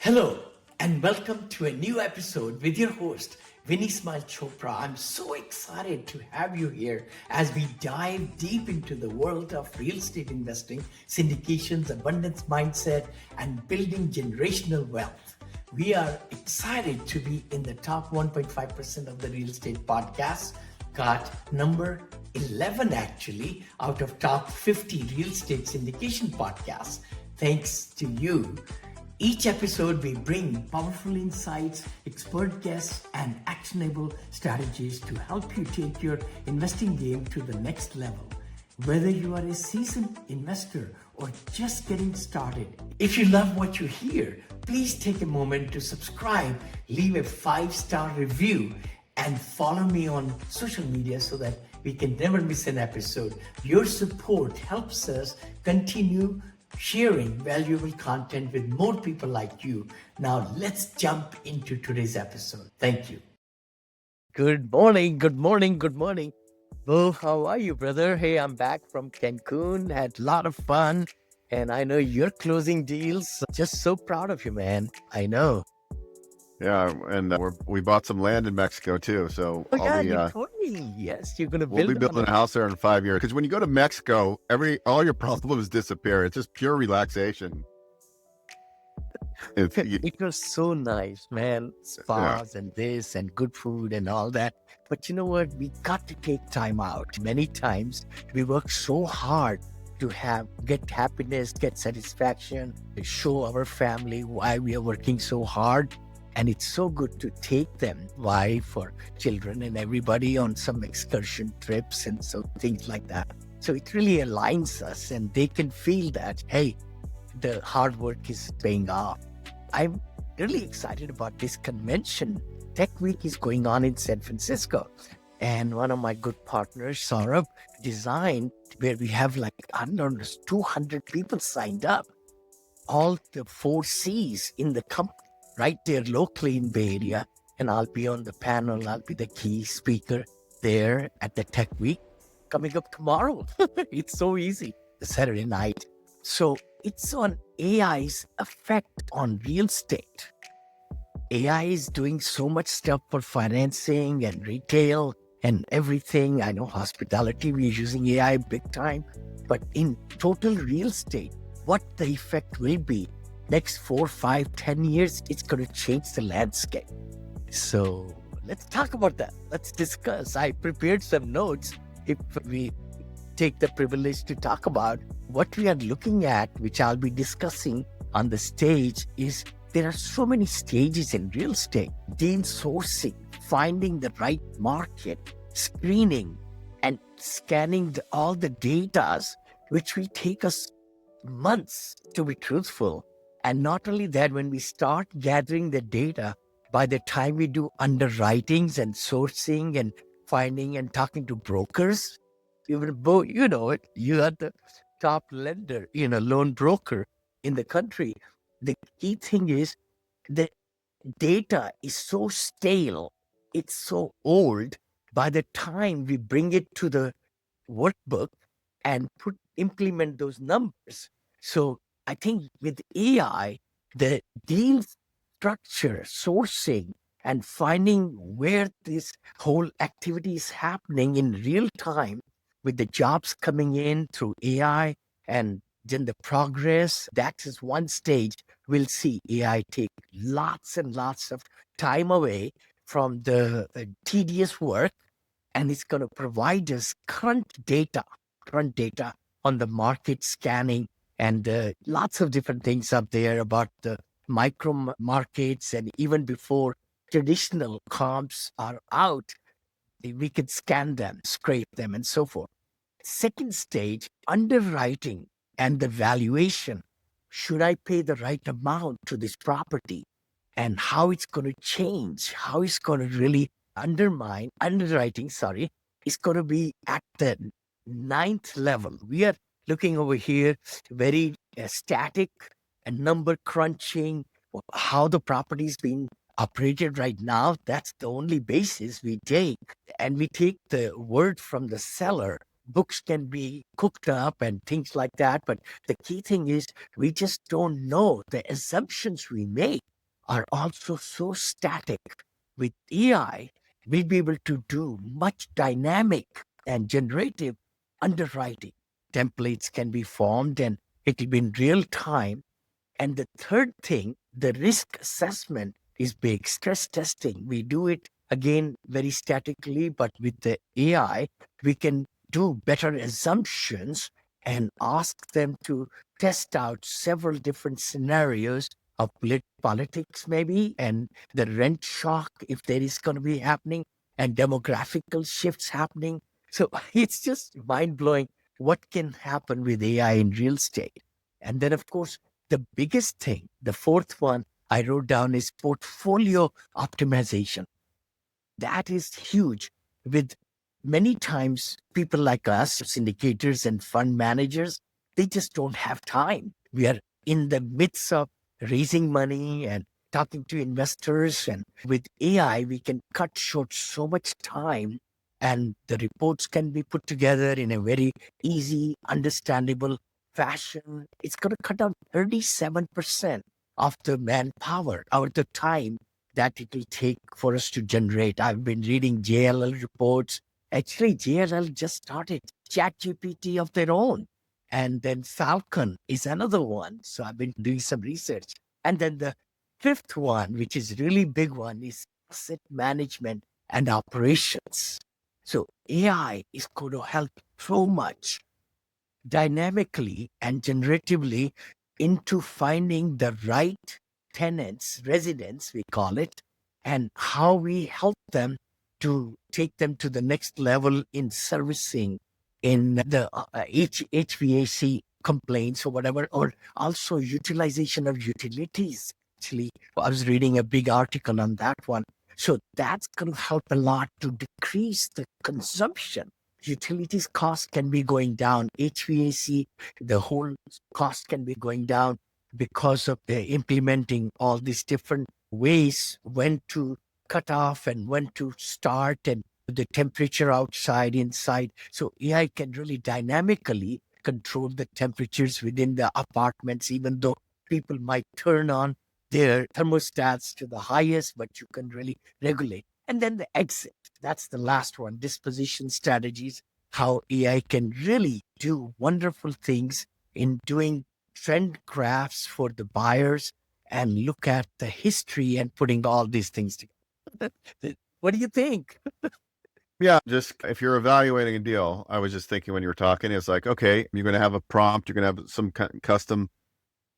Hello, and welcome to a new episode with your host, Vinney Chopra. I'm so excited to have you here as we dive deep into the world of real estate investing, syndications, abundance mindset, and building generational wealth. We are excited to be in the top 1.5% of the real estate podcasts. Got number 11 actually out of top 50 real estate syndication podcasts. Thanks to you. Each episode, we bring powerful insights, expert guests, and actionable strategies to help you take your investing game to the next level. Whether you are a seasoned investor or just getting started, if you love what you hear, please take a moment to subscribe, leave a 5-star review, and follow me on social media so that we can never miss an episode. Your support helps us continue sharing valuable content with more people like you. Now let's jump into today's episode. Thank you. Good morning. Bo, how are you, brother? Hey, I'm back from Cancun. Had a lot of fun. And I know you're closing deals. Just so proud of you, man. I know. Yeah, and we bought some land in Mexico too. So you told me. Yes, you're gonna we'll be build building a house there in 5 years. Because when you go to Mexico, all your problems disappear. It's just pure relaxation. It was so nice, man. Spas and this and good food and all that. But you know what? We got to take time out. Many times we work so hard to get happiness, get satisfaction, to show our family why we are working so hard. And it's so good to take them, wife or children and everybody on some excursion trips and so things like that. So it really aligns us and they can feel that, hey, the hard work is paying off. I'm really excited about this convention. Tech Week is going on in San Francisco. And one of my good partners, Sora, designed where we have 200 people signed up. All the 4 C's in the company. Right there locally in Bay Area, and I'll be on the panel. I'll be the key speaker there at the Tech Week coming up tomorrow. It's so easy, Saturday night. So it's on AI's effect on real estate. AI is doing so much stuff for financing and retail and everything. I know hospitality, we're using AI big time, but in total real estate, what the effect will be next 4, 5, 10 years, it's going to change the landscape. So let's talk about that. Let's discuss. I prepared some notes. If we take the privilege to talk about what we are looking at, which I'll be discussing on the stage, is there are so many stages in real estate. Deal sourcing, finding the right market, screening, and scanning all the data, which will take us months, to be truthful. And not only that, when we start gathering the data, by the time we do underwritings and sourcing and finding and talking to brokers, even both, you know it, you are the top lender, loan broker in the country. The key thing is the data is so stale, it's so old. By the time we bring it to the workbook and implement those numbers. So I think with AI, the deal structure, sourcing, and finding where this whole activity is happening in real time with the jobs coming in through AI and then the progress, that is one stage. We'll see AI take lots and lots of time away from the tedious work, and it's going to provide us current data on the market scanning and lots of different things up there about the micro markets. And even before traditional comps are out, we can scan them, scrape them, and so forth. Second stage, underwriting and the valuation. Should I pay the right amount to this property? And how it's going to change, how it's going to really underwriting, is going to be at the 9th level. We are looking over here, very static and number crunching, how the property is being operated right now. That's the only basis we take. And we take the word from the seller. Books can be cooked up and things like that. But the key thing is we just don't know the assumptions we make. are also so static. With AI, we'll be able to do much dynamic and generative underwriting. Templates can be formed and it will be in real time. And the third thing, the risk assessment is big. Stress testing, we do it again very statically, but with the AI, we can do better assumptions and ask them to test out several different scenarios of politics, maybe, and the rent shock, if there is going to be happening, and demographical shifts happening. So it's just mind blowing what can happen with AI in real estate. And then, of course, the biggest thing, the fourth one I wrote down is portfolio optimization. That is huge. With many times people like us, syndicators and fund managers, they just don't have time. We are in the midst of raising money and talking to investors. And with AI, we can cut short so much time and the reports can be put together in a very easy, understandable fashion. It's going to cut down 37% of the manpower or the time that it will take for us to generate. I've been reading JLL reports. Actually, JLL just started ChatGPT of their own. And then Falcon is another one. So I've been doing some research. And then the fifth one, which is really big one, is asset management and operations. So AI is going to help so much dynamically and generatively into finding the right tenants, residents, we call it, and how we help them to take them to the next level in servicing, in the HVAC complaints or whatever, or also utilization of utilities. Actually, I was reading a big article on that one. So that's going to help a lot to decrease the consumption. Utilities cost can be going down. HVAC, the whole cost can be going down because of the implementing all these different ways when to cut off and when to start, and the temperature outside, inside. So AI can really dynamically control the temperatures within the apartments, even though people might turn on their thermostats to the highest, but you can really regulate. And then the exit. That's the last one, disposition strategies, how AI can really do wonderful things in doing trend graphs for the buyers and look at the history and putting all these things together. What do you think? Yeah, just if you're evaluating a deal, I was just thinking when you were talking, it's like, okay, you're going to have a prompt, you're going to have some custom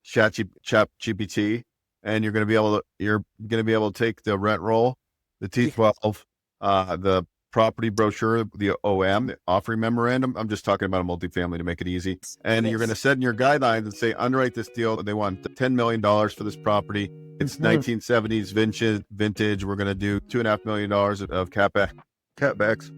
chat GPT, and you're going to be able to take the rent roll, the T12, the property brochure, the OM, the offering memorandum. I'm just talking about a multifamily to make it easy. And you're going to set in your guidelines and say, underwrite this deal. They want $10 million for this property. It's 1970s vintage. We're going to do $2.5 million of CapEx.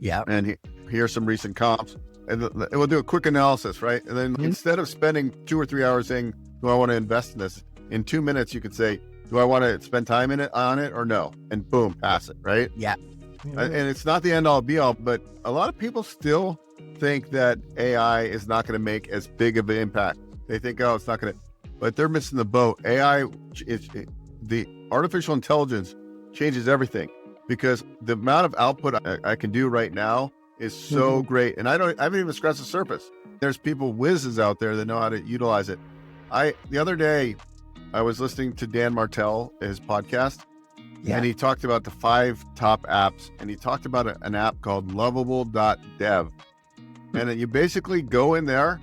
Yeah. And here's some recent comps. And it will do a quick analysis, right? And then instead of spending 2 or 3 hours saying, do I want to invest in this? In 2 minutes, you could say, do I want to spend time on it or no? And boom, pass it, right? Yeah. And it's not the end all be all, but a lot of people still think that AI is not going to make as big of an impact. They think, oh, it's not going to, but they're missing the boat. The artificial intelligence changes everything, because the amount of output I can do right now is so great. And I haven't even scratched the surface. There's people, whizzes out there that know how to utilize it. The other day, I was listening to Dan Martell, his podcast, and he talked about the 5 top apps, and he talked about an app called lovable.dev. And you basically go in there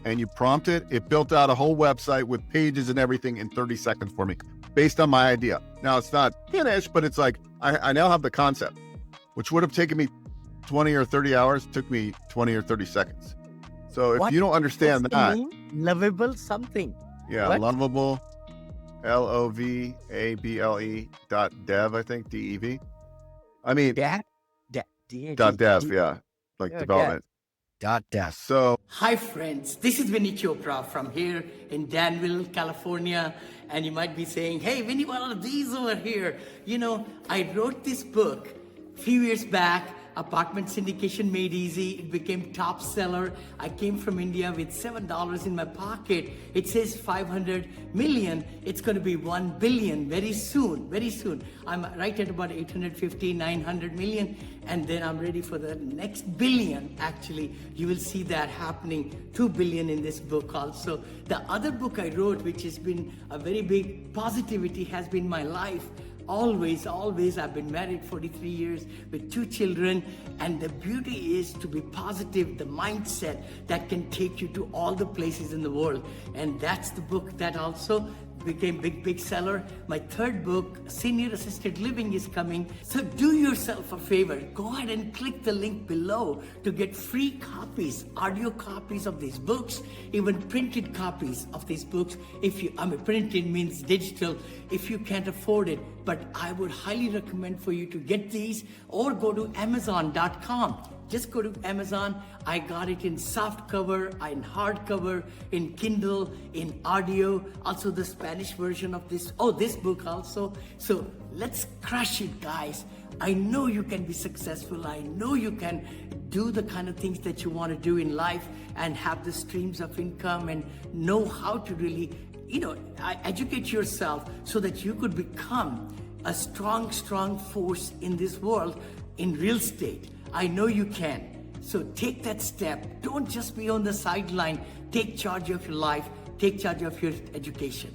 and you prompt it. It built out a whole website with pages and everything in 30 seconds for me, based on my idea. Now, it's not finished, but it's like, I now have the concept, which would have taken me 20 or 30 hours, took me 20 or 30 seconds. So if you don't understand that. Lovable something. Yeah, what? Lovable, LOVABLE.dev, I think, DEV. I mean, .dev, yeah, like development. .dev. So, hi friends, this is Vinney Chopra from here in Danville, California, and you might be saying, hey Vinney, what are these over here? You know, I wrote this book a few years back Apartment Syndication Made Easy. It became top seller. I came from India with $7 in my pocket. It says 500 million. It's going to be 1 billion very soon, very soon. I'm right at about 850, 900 million. And then I'm ready for the next billion. Actually, you will see that happening, 2 billion in this book also. The other book I wrote, which has been a very big positivity, has been my life. Always, I've been married 43 years with 2 children, and the beauty is to be positive, the mindset that can take you to all the places in the world. And that's the book that also became big seller. My third book, Senior Assisted Living, is coming. So do yourself a favor. Go ahead and click the link below to get free copies, audio copies of these books, even printed copies of these books. Printed means digital if you can't afford it. But I would highly recommend for you to get these, or go to Amazon.com. Just go to Amazon. I got it in soft cover, in hardcover, in Kindle, in audio, also the Spanish version of this book also. So let's crush it, guys. I know you can be successful. I know you can do the kind of things that you want to do in life and have the streams of income and know how to really, educate yourself so that you could become a strong force in this world in real estate. I know you can. So take that step. Don't just be on the sideline. Take charge of your life. Take charge of your education.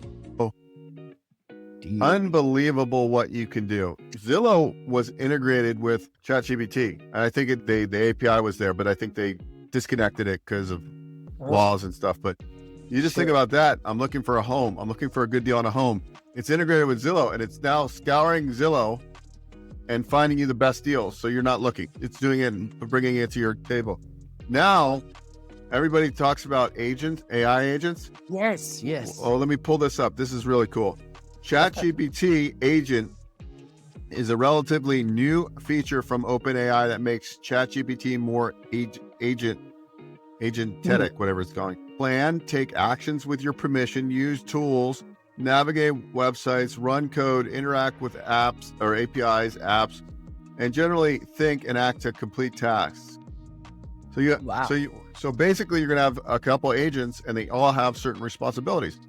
Unbelievable what you can do. Zillow was integrated with ChatGPT. And I think the API was there, but I think they disconnected it because of laws and stuff. But you just think about that. I'm looking for a home. I'm looking for a good deal on a home. It's integrated with Zillow, and it's now scouring Zillow and finding you the best deals. So you're not looking. It's doing it and bringing it to your table. Now, everybody talks about agents, AI agents. Yes. Oh, let me pull this up. This is really cool. ChatGPT agent is a relatively new feature from OpenAI that makes ChatGPT more agentic, whatever it's going. Plan, take actions with your permission, use tools, navigate websites, run code, interact with apps or APIs, apps, and generally think and act to complete tasks. So basically you're gonna have a couple agents, and they all have certain responsibilities.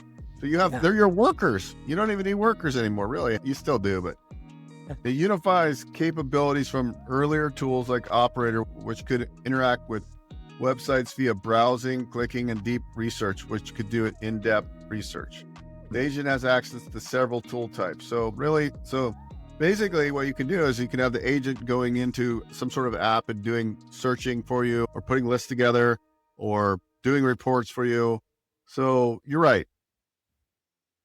So they're your workers. You don't even need workers anymore, really. You still do, but it unifies capabilities from earlier tools like Operator, which could interact with websites via browsing, clicking, and deep research, which could do in-depth research. The agent has access to several tool types. So basically what you can do is you can have the agent going into some sort of app and doing searching for you, or putting lists together, or doing reports for you. So you're right.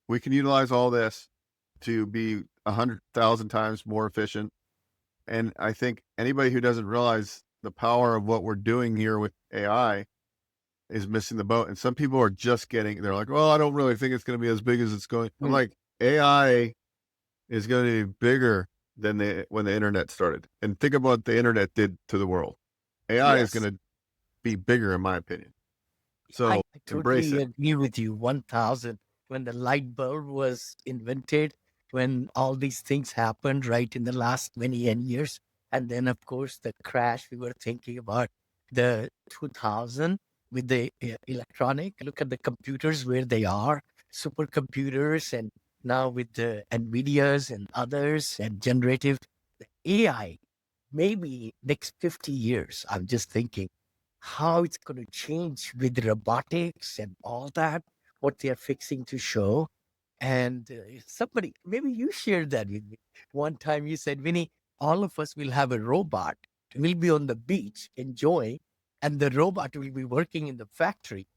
We can utilize all this to be 100,000 times more efficient. And I think anybody who doesn't realize the power of what we're doing here with AI is missing the boat. And some people are just they're like, well, I don't really think it's going to be as big as it's going. I'm like, AI is going to be bigger than when the internet started. And think about what the internet did to the world. AI is going to be bigger, in my opinion. So I embrace totally it. agree with you 1000. When the light bulb was invented, when all these things happened right in the last many years, and then of course the crash, we were thinking about the 2000 with the electronic. Look at the computers where they are, supercomputers, and now with the NVIDIAs and others and generative AI. Maybe next 50 years, I'm just thinking how it's going to change with robotics and all that, what they're fixing to show. And somebody, maybe you shared that with me. One time you said, Vinny, all of us will have a robot. We'll be on the beach enjoying, and the robot will be working in the factory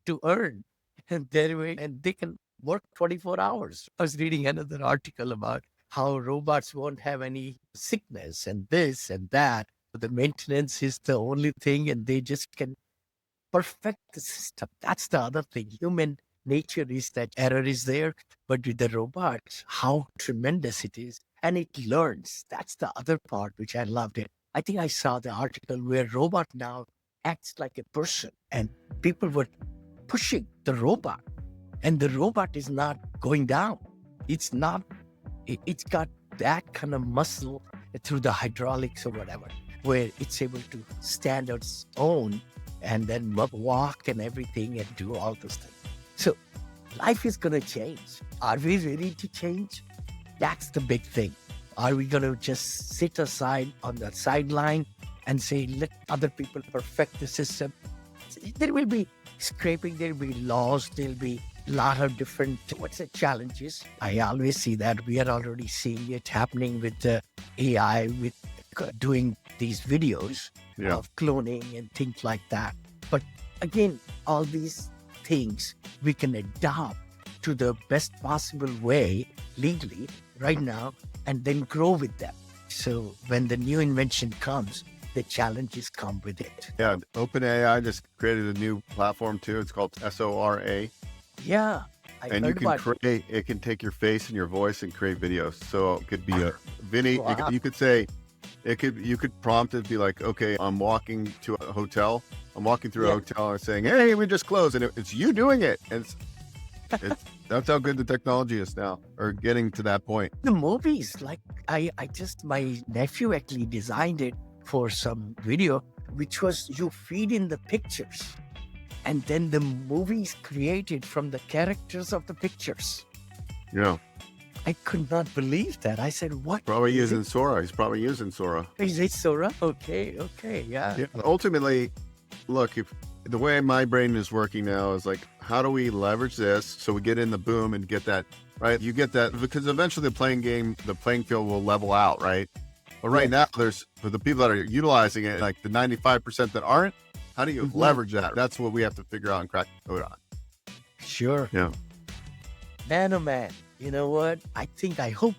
to earn. And they can work 24 hours. I was reading another article about how robots won't have any sickness and this and that. The maintenance is the only thing, and they just can perfect the system. That's the other thing. Human nature is that error is there, but with the robots, how tremendous it is. And it learns. That's the other part, which I loved it. I think I saw the article where robot now acts like a person, and people were pushing the robot, and the robot is not going down. It's got that kind of muscle through the hydraulics or whatever. where it's able to stand on its own and then walk and everything and do all those things. So life is going to change. Are we ready to change? That's the big thing. Are we going to just sit aside on the sideline and say, let other people perfect the system? There will be scraping, there will be laws, there will be a lot of different challenges. I always see that. We are already seeing it happening with the AI, with doing these videos of cloning and things like that. But again, all these things we can adopt to the best possible way legally right now and then grow with them. So when the new invention comes, the challenges come with it. Yeah, OpenAI just created a new platform too. It's called Sora. Yeah, and you can create. It can take your face and your voice and create videos. So it could be a Vinney. Wow. You could say, you could prompt it, be like, okay, I'm walking to a hotel. I'm walking through a hotel and saying, hey, we just closed, and it's you doing it. And that's how good the technology is now, or getting to that point. The movies, like my nephew actually designed it for some video, which was you feed in the pictures and then the movies created from the characters of the pictures. Yeah. I could not believe that. I said, what? Probably using Sora. He's probably using Sora. Is it Sora? Okay, yeah. Ultimately, look, if the way my brain is working now is like, how do we leverage this so we get in the boom and get that, right? You get that, because eventually the playing field will level out, right? But right now, there's, for the people that are utilizing it, like the 95% that aren't, how do you leverage that? That's what we have to figure out and crack the code on. Sure. Yeah. Man, oh man, you know what? I hope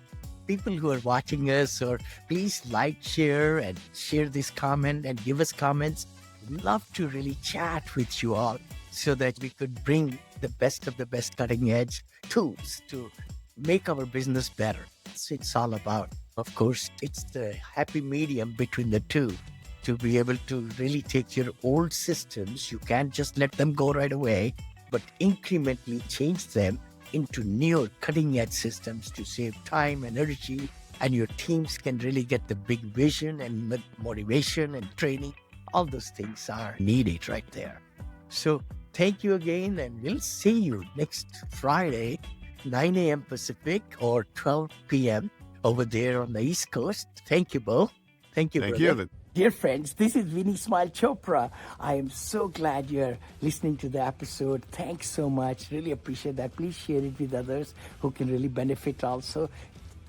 people who are watching us, or please like, share this comment and give us comments. Love to really chat with you all so that we could bring the best of the best cutting edge tools to make our business better. That's what it's all about. Of course, it's the happy medium between the two to be able to really take your old systems. You can't just let them go right away, but incrementally change them into newer cutting edge systems to save time, energy, and your teams can really get the big vision and motivation and training. All those things are needed right there. So thank you again, and we'll see you next Friday, 9 a.m. Pacific or 12 p.m. over there on the East Coast. Thank you, Beau. Thank you, Thank brother. you. Dear friends, this is Vinney Smile Chopra. I am so glad you're listening to the episode. Thanks so much. Really appreciate that. Please share it with others who can really benefit also.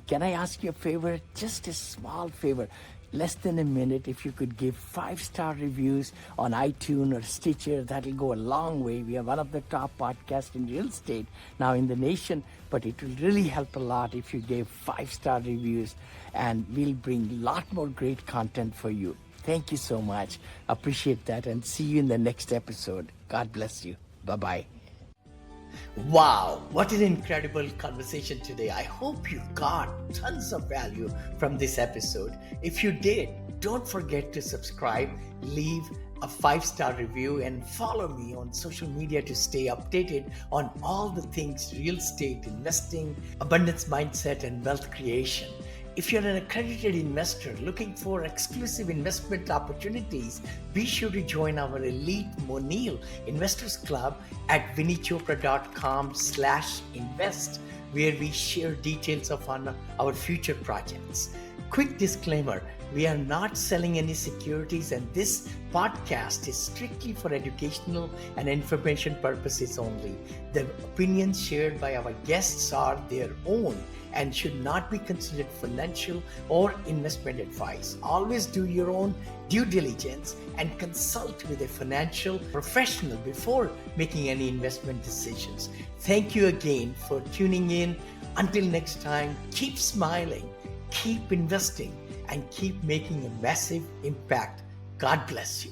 Can I ask you a favor? Just a small favor. Less than a minute, if you could give 5-star reviews on iTunes or Stitcher, that'll go a long way. We are one of the top podcasts in real estate now in the nation, but it will really help a lot if you gave 5-star reviews, and we'll bring a lot more great content for you. Thank you so much. Appreciate that, and see you in the next episode. God bless you. Bye-bye. Wow, what an incredible conversation today. I hope you got tons of value from this episode. If you did, don't forget to subscribe, leave a 5-star review, and follow me on social media to stay updated on all the things real estate, investing, abundance mindset, and wealth creation. If you're an accredited investor looking for exclusive investment opportunities, be sure to join our elite Monil Investors Club at vinnychopra.com/invest, where we share details of our future projects. Quick disclaimer, we are not selling any securities, and this podcast is strictly for educational and information purposes only. The opinions shared by our guests are their own and should not be considered financial or investment advice. Always do your own due diligence and consult with a financial professional before making any investment decisions. Thank you again for tuning in. Until next time, keep smiling, keep investing, and keep making a massive impact. God bless you.